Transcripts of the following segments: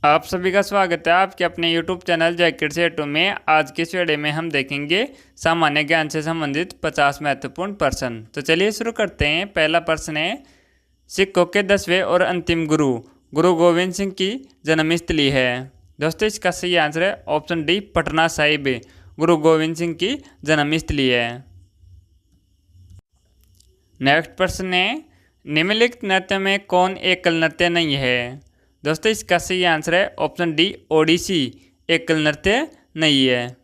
आप सभी का स्वागत है आपके अपने YouTube चैनल जय किड्स ए टू में। आज की इस वीडियो में हम देखेंगे सामान्य ज्ञान से संबंधित 50 महत्वपूर्ण प्रश्न। तो चलिए शुरू करते हैं। पहला प्रश्न है, सिखों के 10वें और अंतिम गुरु गुरु गोविंद सिंह की जन्मस्थली है। दोस्तों इसका सही आंसर है ऑप्शन डी, पटना साहिब गुरु गोविंद सिंह की जन्मस्थली है। नेक्स्ट प्रश्न है, निम्नलिखित नृत्य में कौन एकल नृत्य नहीं है। दोस्तों इसका सही आंसर है ऑप्शन डी, ओडिसी एकल नृत्य नहीं है।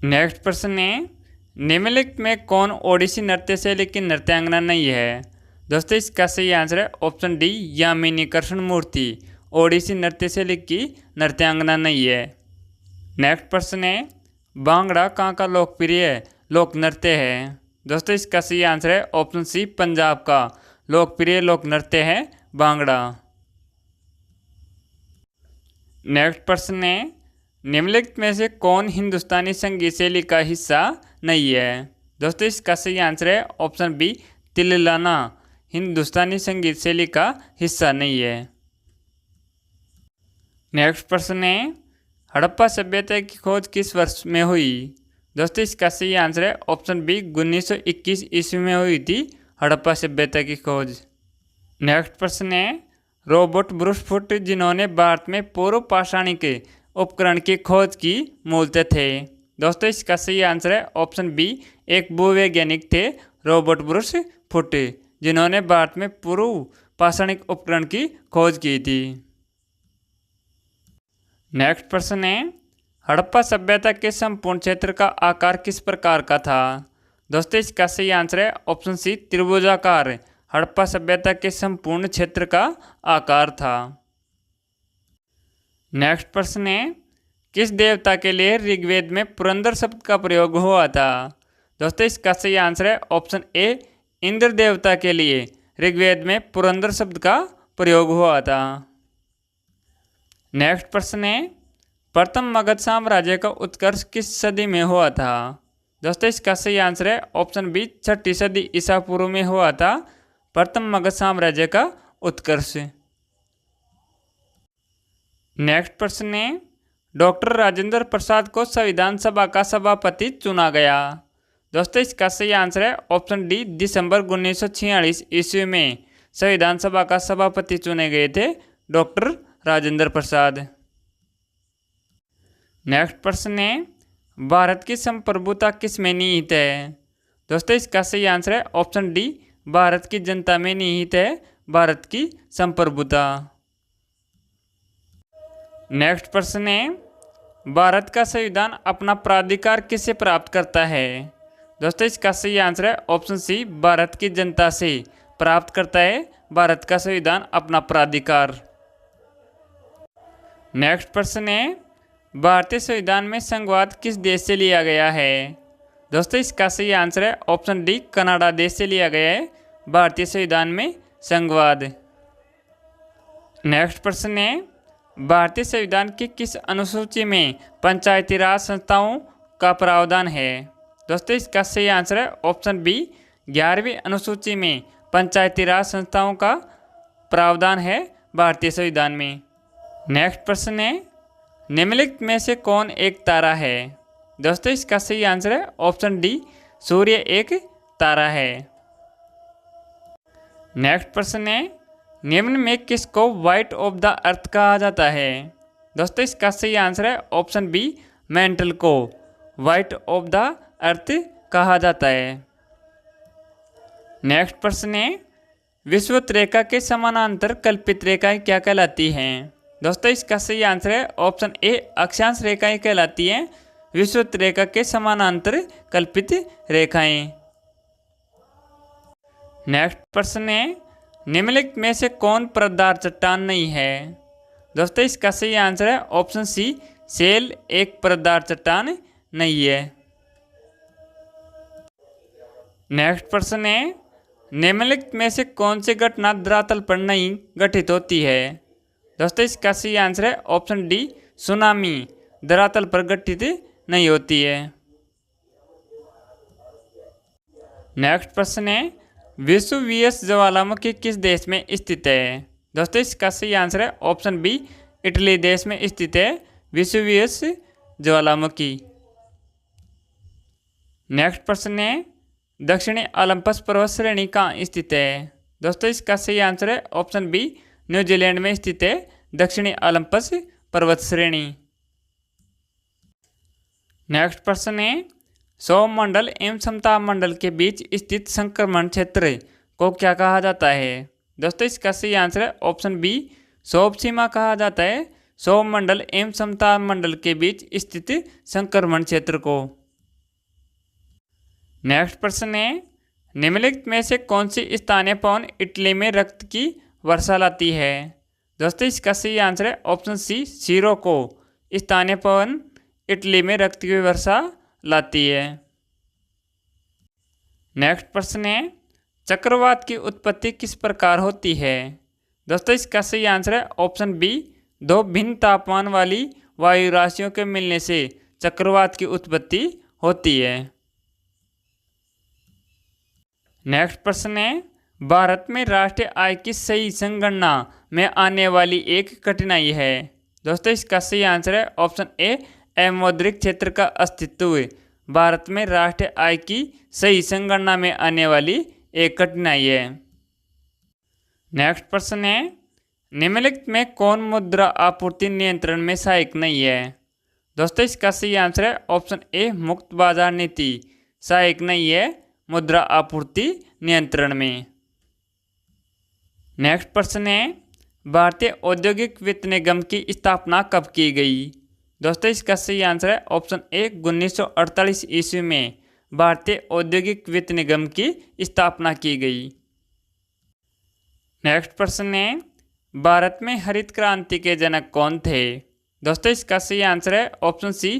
नेक्स्ट प्रश्न है, निम्नलिखित में कौन ओडिसी नृत्य शैली की नृत्यांगना नहीं है। दोस्तों इसका सही आंसर है ऑप्शन डी, यामिनी कृष्णमूर्ति ओडिसी नृत्य शैली की नृत्यांगना नहीं है। नेक्स्ट प्रश्न है, भांगड़ा कहाँ का लोकप्रिय लोक नृत्य है। दोस्तों इसका सही आंसर है ऑप्शन सी, पंजाब का लोकप्रिय लोक नृत्य है भांगड़ा। नेक्स्ट प्रश्न है, निम्नलिखित में से कौन हिंदुस्तानी संगीत शैली का हिस्सा नहीं है। दोस्तों इसका सही आंसर है ऑप्शन बी, तिल्लाना हिंदुस्तानी संगीत शैली का हिस्सा नहीं है। नेक्स्ट प्रश्न है, हड़प्पा सभ्यता की खोज किस वर्ष में हुई। दोस्तों इसका सही आंसर है ऑप्शन बी, 1921 ईस्वी में हुई थी हड़प्पा सभ्यता की खोज। नेक्स्ट प्रश्न है, रॉबर्ट ब्रूसफुट जिन्होंने भारत में पूर्व पाषाणिक उपकरण की खोज की मूलतः थे। दोस्तों इसका सही आंसर है ऑप्शन बी, एक भूवैज्ञानिक थे रॉबर्ट ब्रूसफुट जिन्होंने भारत में पूर्व पाषाणिक उपकरण की खोज की थी। नेक्स्ट प्रश्न है, हड़प्पा सभ्यता के संपूर्ण क्षेत्र का आकार किस प्रकार का था। दोस्तों इसका सही आंसर है ऑप्शन सी, त्रिभुजाकार हड़प्पा सभ्यता के संपूर्ण क्षेत्र का आकार था। नेक्स्ट प्रश्न है, किस देवता के लिए ऋग्वेद में पुरंदर शब्द का प्रयोग हुआ था। दोस्तों इसका सही आंसर है ऑप्शन ए, इंद्र देवता के लिए ऋग्वेद में पुरंदर शब्द का प्रयोग हुआ था। नेक्स्ट प्रश्न है, प्रथम मगध साम्राज्य का उत्कर्ष किस सदी में हुआ था। दोस्तों इसका सही आंसर है ऑप्शन बी, 6ठी सदी ईसा पूर्व में हुआ था प्रथम मगध साम्राज्य का उत्कर्ष। नेक्स्ट प्रश्न है, डॉक्टर राजेंद्र प्रसाद को संविधान सभा का सभापति चुना गया। दोस्तों इसका सही आंसर है ऑप्शन डी, दिसंबर 1946 ईस्वी में संविधान सभा का सभापति चुने गए थे डॉक्टर राजेंद्र प्रसाद। नेक्स्ट प्रश्न है, भारत की संप्रभुता किस में निहित है। दोस्तों इसका सही आंसर है ऑप्शन डी, भारत की जनता में निहित है भारत की संप्रभुता। नेक्स्ट प्रश्न है, भारत का संविधान अपना प्राधिकार किससे प्राप्त करता है। दोस्तों इसका सही आंसर है ऑप्शन सी, भारत की जनता से प्राप्त करता है भारत का संविधान अपना प्राधिकार। नेक्स्ट प्रश्न है, भारतीय संविधान में संघवाद किस देश से लिया गया है। दोस्तों इसका सही आंसर है ऑप्शन डी, कनाडा देश से लिया गया है भारतीय संविधान में संघवाद। नेक्स्ट प्रश्न है, भारतीय संविधान की किस अनुसूची में पंचायती राज संस्थाओं का प्रावधान है। दोस्तों इसका सही आंसर है ऑप्शन बी, 11वीं अनुसूची में पंचायती राज संस्थाओं का प्रावधान है भारतीय संविधान में। नेक्स्ट प्रश्न है, निम्नलिखित में से कौन एक तारा है। दोस्तों इसका सही आंसर है ऑप्शन डी, सूर्य एक तारा है। नेक्स्ट प्रश्न है, निम्न में किसको व्हाइट ऑफ द अर्थ कहा जाता है। दोस्तों इसका सही आंसर है ऑप्शन बी, मेंटल को व्हाइट ऑफ द अर्थ कहा जाता है। नेक्स्ट प्रश्न है, विषुवत रेखा के समानांतर कल्पित रेखाएं क्या कहलाती हैं। दोस्तों इसका सही आंसर है ऑप्शन ए, अक्षांश रेखाएं कहलाती हैं विषुवत रेखा के समानांतर कल्पित रेखाएं। नेक्स्ट प्रश्न है, निम्नलिखित में से कौन परतदार चट्टान नहीं है। दोस्तों इसका सही आंसर है ऑप्शन सी, सेल एक परतदार चट्टान नहीं है। नेक्स्ट प्रश्न है, निम्नलिखित में से कौन सी घटना धरातल पर नहीं घटित होती है। दोस्तों इसका सही आंसर है ऑप्शन डी, सुनामी धरातल पर घटित नहीं होती है। नेक्स्ट प्रश्न है, वेसुवियस ज्वालामुखी किस देश में स्थित है। दोस्तों इसका सही आंसर है ऑप्शन बी, इटली देश में स्थित है वेसुवियस ज्वालामुखी। नेक्स्ट प्रश्न है दक्षिणी ओलंपस पर्वत श्रेणी कहाँ स्थित है? दोस्तों इसका सही आंसर है ऑप्शन बी, न्यूजीलैंड में स्थित है दक्षिणी ओलंपस पर्वत श्रेणी। नेक्स्ट प्रश्न है सौरमंडल एवं समताप मंडल के बीच स्थित संक्रमण क्षेत्र को क्या कहा जाता है? दोस्तों इसका सही आंसर है ऑप्शन बी, सौर सीमा कहा जाता है सौरमंडल एवं समताप मंडल के बीच स्थित संक्रमण क्षेत्र को। नेक्स्ट प्रश्न है निम्नलिखित में से कौन सी स्थानीय पवन इटली में रक्त की वर्षा लाती है? दोस्तों इसका सही आंसर है ऑप्शन सी, सिरोको स्थानीय पवन इटली में रक्त की वर्षा लाती है। नेक्स्ट प्रश्न है चक्रवात की उत्पत्ति किस प्रकार होती है? दोस्तों इसका सही आंसर है ऑप्शन बी, दो भिन्न तापमान वाली वायु राशियों के मिलने से चक्रवात की उत्पत्ति होती है। नेक्स्ट प्रश्न है भारत में राष्ट्रीय आय की सही संगणना में आने वाली एक कठिनाई है? दोस्तों इसका सही आंसर है ऑप्शन ए, अमौद्रिक क्षेत्र का अस्तित्व भारत में राष्ट्रीय आय की सही संगणना में आने वाली एक कठिनाई है। नेक्स्ट प्रश्न है निम्नलिखित में कौन मुद्रा आपूर्ति नियंत्रण में सहायक नहीं है? दोस्तों इसका सही आंसर है ऑप्शन ए, मुक्त बाजार नीति सहायक नहीं है मुद्रा आपूर्ति नियंत्रण में। नेक्स्ट प्रश्न है भारतीय औद्योगिक वित्त निगम की स्थापना कब की गई? दोस्तों इसका सही आंसर है ऑप्शन ए, 1948 ईस्वी में भारतीय औद्योगिक वित्त निगम की स्थापना की गई। नेक्स्ट प्रश्न है भारत में हरित क्रांति के जनक कौन थे? दोस्तों इसका सही आंसर है option C,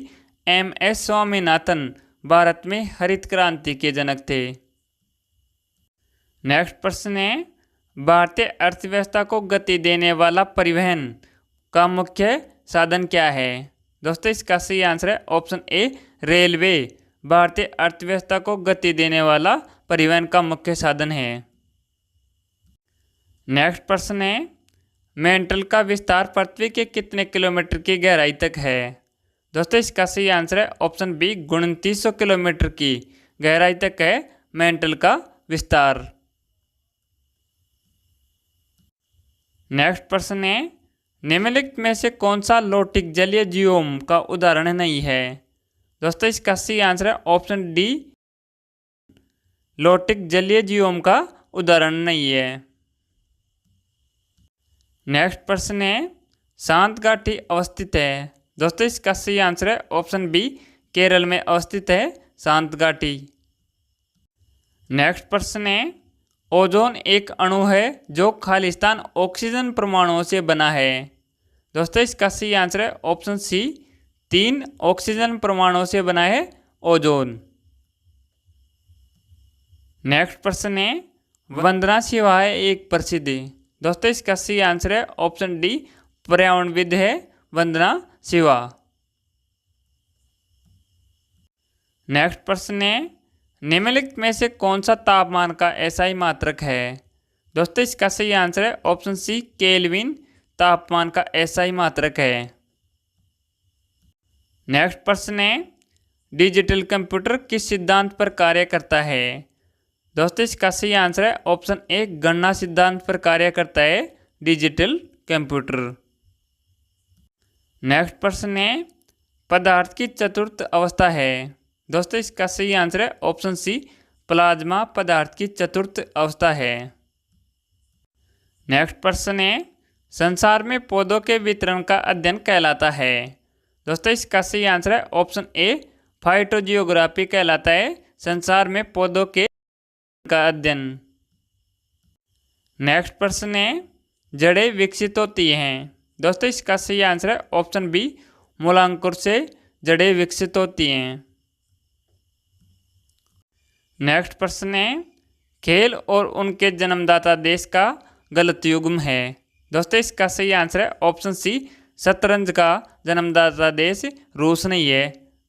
M S. Swaminathan Bharat में हरित क्रांति के जनक थे। नेक्स्ट प्रश्न है भारतीय अर्थव्यवस्था को गति देने वाला परिवहन का मुख्य साधन क्या है? दोस्तों इसका सही आंसर है ऑप्शन ए, रेलवे भारतीय अर्थव्यवस्था को गति देने वाला परिवहन का मुख्य साधन है। नेक्स्ट प्रश्न है मेंटल का विस्तार पृथ्वी के कितने किलोमीटर की गहराई तक है? दोस्तों इसका सही आंसर है ऑप्शन बी, 2900 किलोमीटर की गहराई तक है मेंटल का विस्तार। नेक्स्ट प्रश्न है निम्नलिखित में से कौन सा लौटिक जलीय जीवों का उदाहरण नहीं है? दोस्तों इसका सही आंसर है ऑप्शन डी, लौटिक जलीय जीवों का उदाहरण नहीं है। नेक्स्ट प्रश्न है शांत घाटी अवस्थित है? दोस्तों इसका सही आंसर है ऑप्शन बी, केरल में अवस्थित है शांत घाटी। नेक्स्ट प्रश्न है ओजोन एक अणु है जो खालिस्तान ऑक्सीजन परमाणुओं से बना है? दोस्तों इसका सही आंसर है ऑप्शन सी, 3 ऑक्सीजन परमाणुओं से बना है ओजोन। नेक्स्ट प्रश्न है वंदना शिवा है एक प्रसिद्ध? दोस्तों इसका सही आंसर है ऑप्शन डी, पर्यावरणविद है वंदना शिवा। नेक्स्ट प्रश्न है निम्नलिखित में से कौन सा तापमान का एसआई मात्रक है? दोस्तों इसका सही आंसर है ऑप्शन सी, केल्विन तापमान का एसआई मात्रक है। नेक्स्ट प्रश्न है डिजिटल कंप्यूटर किस सिद्धांत पर कार्य करता है? दोस्तों इसका सही आंसर है ऑप्शन ए, गणना सिद्धांत पर कार्य करता है डिजिटल कंप्यूटर। नेक्स्ट प्रश्न है पदार्थ की चतुर्थ अवस्था है? दोस्तों इसका सही आंसर है ऑप्शन सी, प्लाज्मा पदार्थ की चतुर्थ अवस्था है। नेक्स्ट प्रश्न है संसार में पौधों के वितरण का अध्ययन कहलाता है? दोस्तों इसका सही आंसर है ऑप्शन ए, फाइटोजियोग्राफी कहलाता है संसार में पौधों के का अध्ययन। नेक्स्ट प्रश्न है जड़ें विकसित होती हैं? दोस्तों इसका सही आंसर है ऑप्शन बी, मूलांकुर से जड़ें विकसित होती हैं। नेक्स्ट प्रश्न है खेल और उनके जन्मदाता देश का गलत युग्म है? दोस्तों इसका सही आंसर है ऑप्शन सी, शतरंज का जन्मदाता देश रूस नहीं है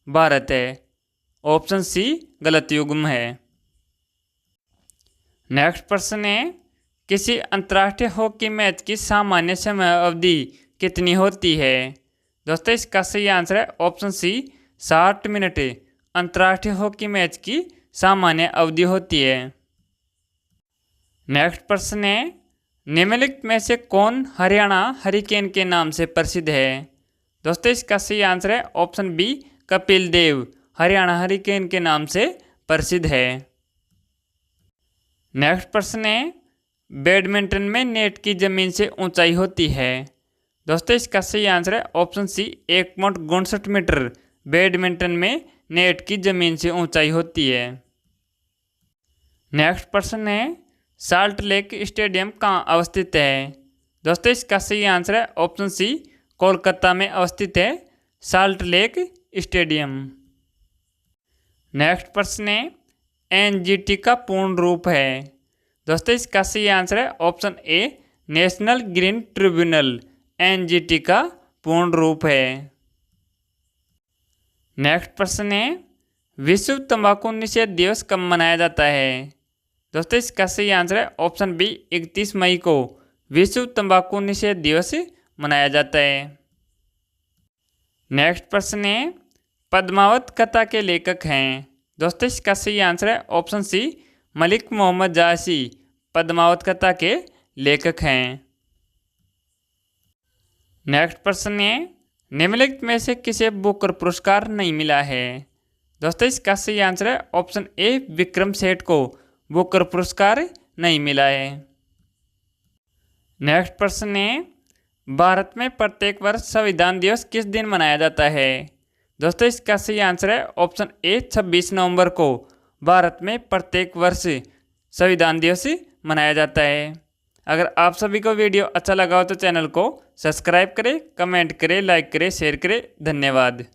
भारत है। ऑप्शन सी गलत युग्म है। नेक्स्ट प्रश्न है किसी अंतर्राष्ट्रीय हॉकी मैच की सामान्य समय अवधि कितनी होती है? दोस्तों इसका सही आंसर है ऑप्शन सी 60 मिनट अंतर्राष्ट्रीय हॉकी मैच की सामान्य अवधि होती है। नेक्स्ट प्रश्न है, निम्नलिखित में से कौन हरियाणा हरिकेन के नाम से प्रसिद्ध है? दोस्तों इसका सही आंसर है option B Kapil Dev Haryana hurricane के नाम से प्रसिद्ध है। नेक्स्ट प्रश्न है, बैडमिंटन में नेट की जमीन से ऊंचाई होती है? दोस्तों इसका सही आंसर है ऑप्शन सी 1.59 मीटर बैडमिंटन में नेट की जमीन से ऊंचाई होती है। नेक्स्ट प्रश्न है, साल्ट लेक स्टेडियम कहाँ अवस्थित है? दोस्तों इसका सही आंसर है ऑप्शन सी कोलकाता में अवस्थित है साल्ट लेक स्टेडियम। नेक्स्ट प्रश्न है, एनजीटी का पूर्ण रूप है? दोस्तों इसका सही आंसर है option A national green tribunal NGT का पूर्ण रूप है। नेक्स्ट प्रश्न है, विश्व तंबाकू निषेध दिवस कब मनाया जाता है? दोस्तों इसका सही आंसर है ऑप्शन बी 31 मई को विश्व तंबाकू निषेध दिवस मनाया जाता है। नेक्स्ट प्रश्न है, पद्मावत कथा के लेखक हैं? दोस्तों इसका सही आंसर है ऑप्शन सी मलिक मोहम्मद जासी पद्मावत कथा के लेखक हैं। नेक्स्ट प्रश्न है, निम्नलिखित में से किसे बुकर पुरस्कार नहीं मिला है? दोस्तों इसका सही आंसर है ऑप्शन ए विक्रम सेठ को बुकर पुरस्कार नहीं मिला है। नेक्स्ट प्रश्न है, भारत में प्रत्येक वर्ष संविधान दिवस किस दिन मनाया जाता है? दोस्तों इसका सही आंसर है ऑप्शन ए 26 नवंबर को भारत में प्रत्येक वर्ष संविधान दिवस मनाया जाता है। अगर आप सभी को वीडियो अच्छा लगा हो तो चैनल को सब्सक्राइब करें, कमेंट करें, लाइक करें, शेयर करें। धन्यवाद।